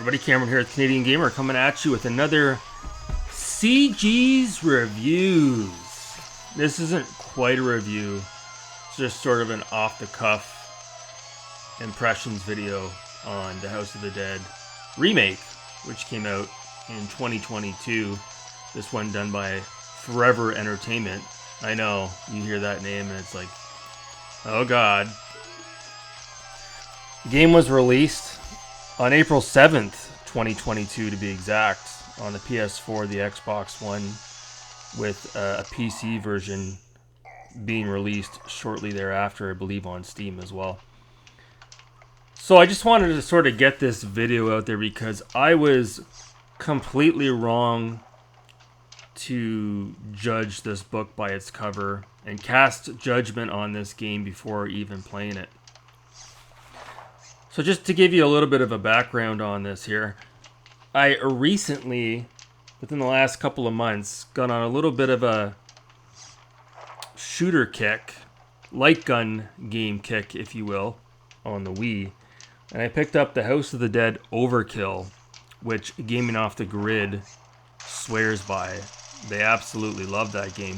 everybody, Cameron here at Canadian Gamer, coming at you with another CG's Reviews. This isn't quite a review, it's just sort of an off-the-cuff impressions video on the House of the Dead remake, which came out in 2022. This one done by Forever Entertainment. I know, you hear that name and it's like, oh god. The game was released on April 7th, 2022 to be exact, on the PS4, the Xbox One, with a PC version being released shortly thereafter, I believe on Steam as well. So I just wanted to sort of get this video out there because I was completely wrong to judge this book by its cover and cast judgment on this game before even playing it. So just to give you a little bit of a background on this here, I recently, within the last couple of months, got on a little bit of a shooter kick, light gun game kick, if you will, on the Wii. And I picked up the House of the Dead Overkill, which Gaming Off the Grid swears by. They absolutely love that game.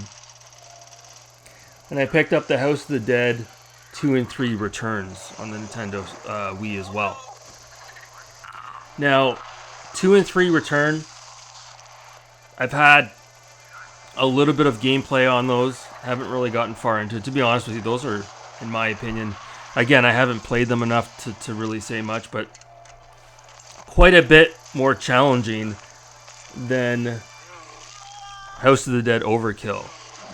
And I picked up the House of the Dead 2 and 3 Returns on the Nintendo Wii as well. Now, 2 and 3 Return, I've had a little bit of gameplay on those. Haven't really gotten far into it. To be honest with you, those are, in my opinion, again, I haven't played them enough to really say much, but quite a bit more challenging than House of the Dead Overkill,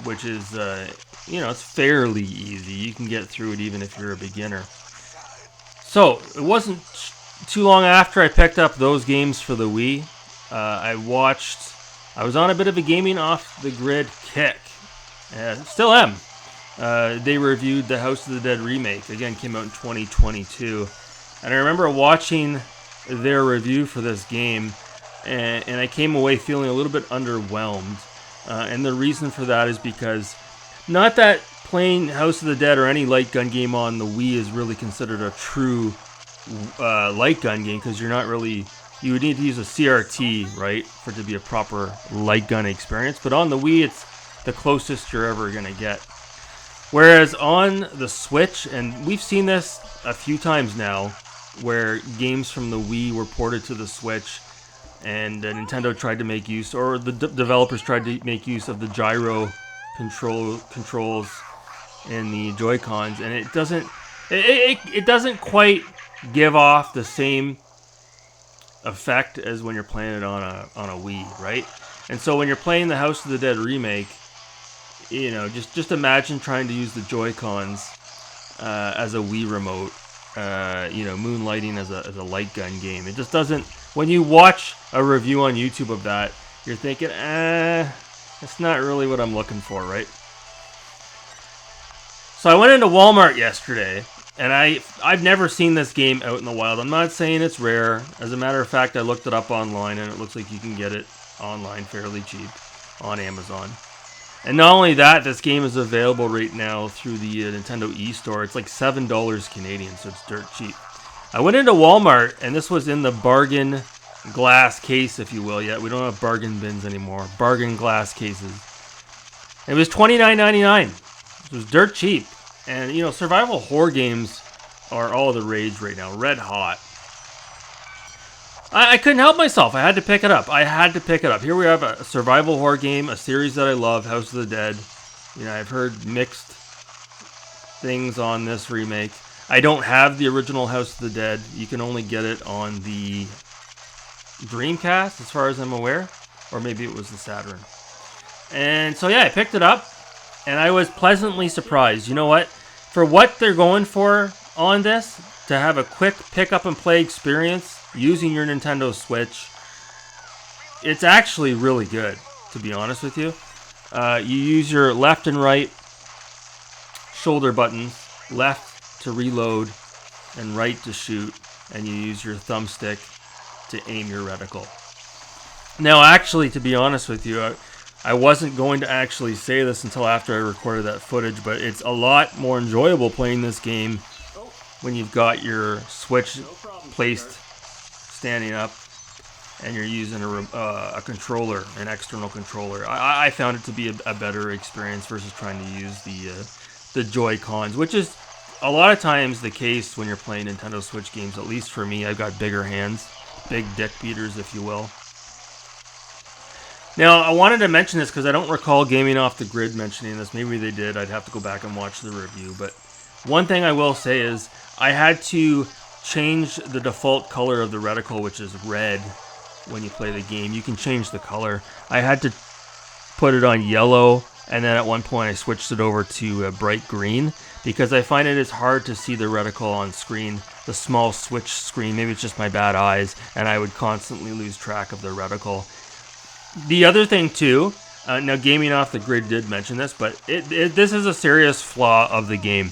which is, it's fairly easy. You can get through it even if you're a beginner. So, it wasn't too long after I picked up those games for the Wii. I was on a bit of a Gaming Off the Grid kick. Still am. They reviewed the House of the Dead remake. Again, came out in 2022. And I remember watching their review for this game, and I came away feeling a little bit underwhelmed. And the reason for that is because, not that playing House of the Dead or any light gun game on the Wii is really considered a true light gun game, because you're not really, you would need to use a CRT, right, for it to be a proper light gun experience. But on the Wii, it's the closest you're ever going to get. Whereas on the Switch, and we've seen this a few times now, where games from the Wii were ported to the Switch, and Nintendo tried to make use, or the developers tried to make use of the gyro controls and the Joy-Cons, and it doesn't quite give off the same effect as when you're playing it on a Wii, right? And so when you're playing the House of the Dead remake, just imagine trying to use the Joy-Cons as a Wii remote, moonlighting as a light gun game. It just doesn't. When you watch a review on YouTube of that, you're thinking, that's not really what I'm looking for, right? So I went into Walmart yesterday, and I've never seen this game out in the wild. I'm not saying it's rare. As a matter of fact, I looked it up online, and it looks like you can get it online fairly cheap on Amazon. And not only that, this game is available right now through the Nintendo eStore. It's like $7 Canadian, so it's dirt cheap. I went into Walmart, and this was in the bargain glass case, if you will. Yeah, we don't have bargain bins anymore. Bargain glass cases. It was $29.99. It was dirt cheap. And, survival horror games are all the rage right now. Red hot. I couldn't help myself. I had to pick it up. Here we have a survival horror game, a series that I love, House of the Dead. I've heard mixed things on this remake. I don't have the original House of the Dead. You can only get it on the Dreamcast, as far as I'm aware. Or maybe it was the Saturn. And so, yeah, I picked it up, and I was pleasantly surprised. You know what? For what they're going for on this, to have a quick pick-up-and-play experience using your Nintendo Switch, it's actually really good, to be honest with you. You use your left and right shoulder buttons, left to reload and right to shoot, and you use your thumbstick to aim your reticle. Now, actually, to be honest with you, I wasn't going to actually say this until after I recorded that footage, but it's a lot more enjoyable playing this game when you've got your Switch placed standing up and you're using a controller, an external controller. I found it to be a better experience versus trying to use the Joy-Cons, which is a lot of times the case when you're playing Nintendo Switch games. At least for me, I've got bigger hands, big dick beaters, if you will. Now, I wanted to mention this because I don't recall Gaming Off the Grid mentioning this. Maybe they did. I'd have to go back and watch the review. But one thing I will say is I had to change the default color of the reticle, which is red, when you play the game. You can change the color. I had to put it on yellow, and then at one point I switched it over to bright green because I find it is hard to see the reticle on screen, the small switch screen. Maybe it's just my bad eyes, and I would constantly lose track of the reticle. The other thing too, now Gaming Off the Grid did mention this, but this is a serious flaw of the game.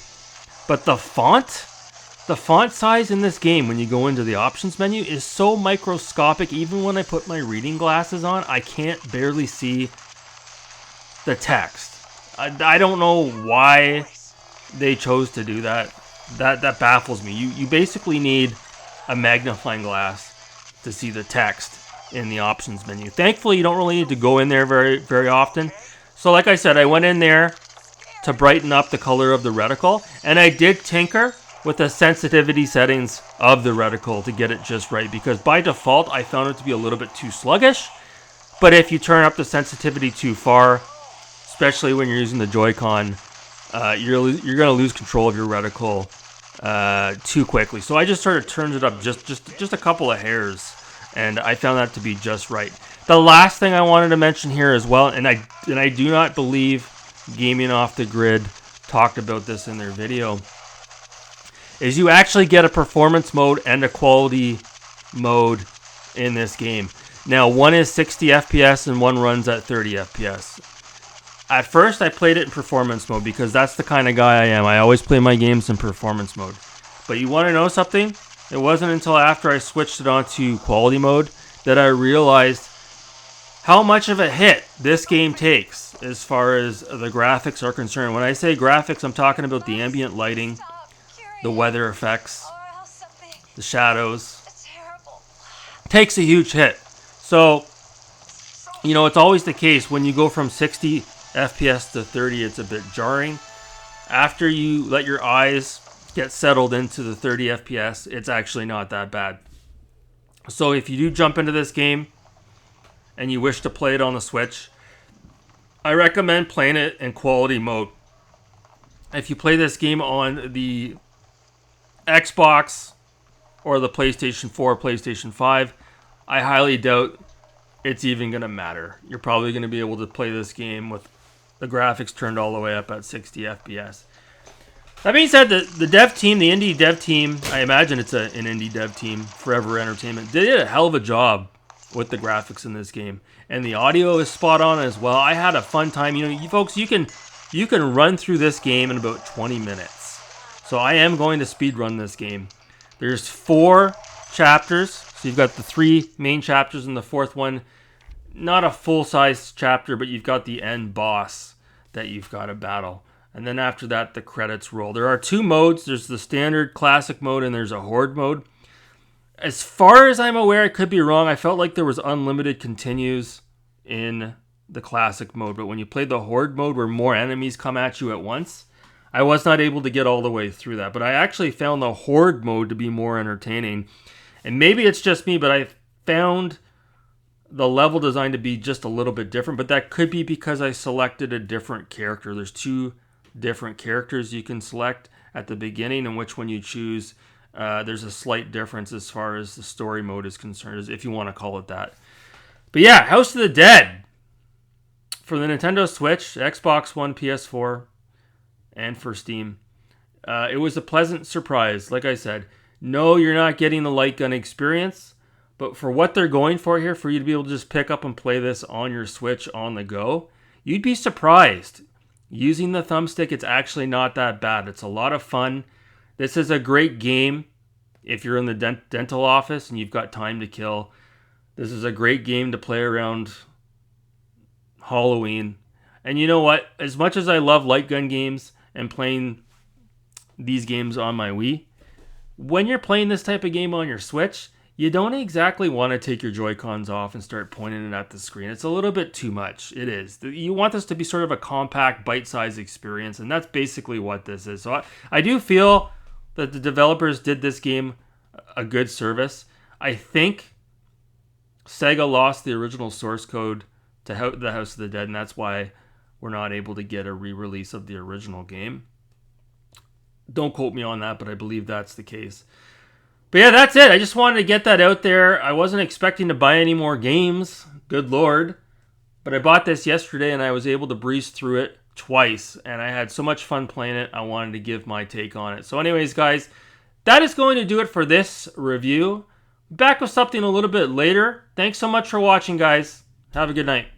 But the font size in this game when you go into the options menu is so microscopic. Even when I put my reading glasses on, I can't barely see the text. I don't know why they chose to do that. That baffles me. You basically need a magnifying glass to see the text in the options menu. Thankfully, you don't really need to go in there very, very often. So like I said, I went in there to brighten up the color of the reticle, and I did tinker with the sensitivity settings of the reticle to get it just right, because by default, I found it to be a little bit too sluggish. But if you turn up the sensitivity too far, especially when you're using the Joy-Con, you're going to lose control of your reticle too quickly. So I just sort of turned it up just a couple of hairs, and I found that to be just right. The last thing I wanted to mention here as well, and I do not believe Gaming Off the Grid talked about this in their video, is you actually get a performance mode and a quality mode in this game. Now, one is 60 FPS and one runs at 30 FPS. At first, I played it in performance mode because that's the kind of guy I am. I always play my games in performance mode. But you want to know something? It wasn't until after I switched it on to quality mode that I realized how much of a hit this game takes as far as the graphics are concerned. When I say graphics, I'm talking about the ambient lighting, the weather effects, the shadows. Takes a huge hit. So, it's always the case when you go from 60 FPS to 30, it's a bit jarring. After you let your eyes get settled into the 30 FPS, it's actually not that bad. So if you do jump into this game and you wish to play it on the Switch, I recommend playing it in quality mode. If you play this game on the Xbox or the PlayStation 4, PlayStation 5, I highly doubt it's even going to matter. You're probably going to be able to play this game with the graphics turned all the way up at 60 FPS. That being said, the dev team, the indie dev team, I imagine it's an indie dev team, Forever Entertainment, they did a hell of a job with the graphics in this game. And the audio is spot on as well. I had a fun time. You folks, you can run through this game in about 20 minutes. So I am going to speed run this game. There's 4 chapters. So you've got the 3 main chapters and the 4th one. Not a full-size chapter, but you've got the end boss that you've got to battle. And then after that, the credits roll. There are 2 modes. There's the standard classic mode and there's a horde mode. As far as I'm aware, I could be wrong. I felt like there was unlimited continues in the classic mode. But when you play the horde mode where more enemies come at you at once, I was not able to get all the way through that. But I actually found the horde mode to be more entertaining. And maybe it's just me, but I found the level design to be just a little bit different. But that could be because I selected a different character. There's 2 different characters you can select at the beginning, and which one you choose, there's a slight difference as far as the story mode is concerned, if you want to call it that. But yeah, House of the Dead for the Nintendo Switch, Xbox One, PS4, and for Steam. It was a pleasant surprise. Like I said, no, you're not getting the light gun experience, but for what they're going for here, for you to be able to just pick up and play this on your Switch on the go, you'd be surprised. Using the thumbstick, it's actually not that bad. It's a lot of fun. This is a great game if you're in the dental office and you've got time to kill. This is a great game to play around Halloween. And you know what? As much as I love light gun games and playing these games on my Wii, when you're playing this type of game on your Switch, you don't exactly want to take your Joy-Cons off and start pointing it at the screen. It's a little bit too much. It is. You want this to be sort of a compact, bite-sized experience, and that's basically what this is. So I do feel that the developers did this game a good service. I think Sega lost the original source code to the House of the Dead, and that's why we're not able to get a re-release of the original game. Don't quote me on that, but I believe that's the case. But yeah, that's it. I just wanted to get that out there. I wasn't expecting to buy any more games. Good Lord. But I bought this yesterday and I was able to breeze through it twice. And I had so much fun playing it, I wanted to give my take on it. So anyways, guys, that is going to do it for this review. Back with something a little bit later. Thanks so much for watching, guys. Have a good night.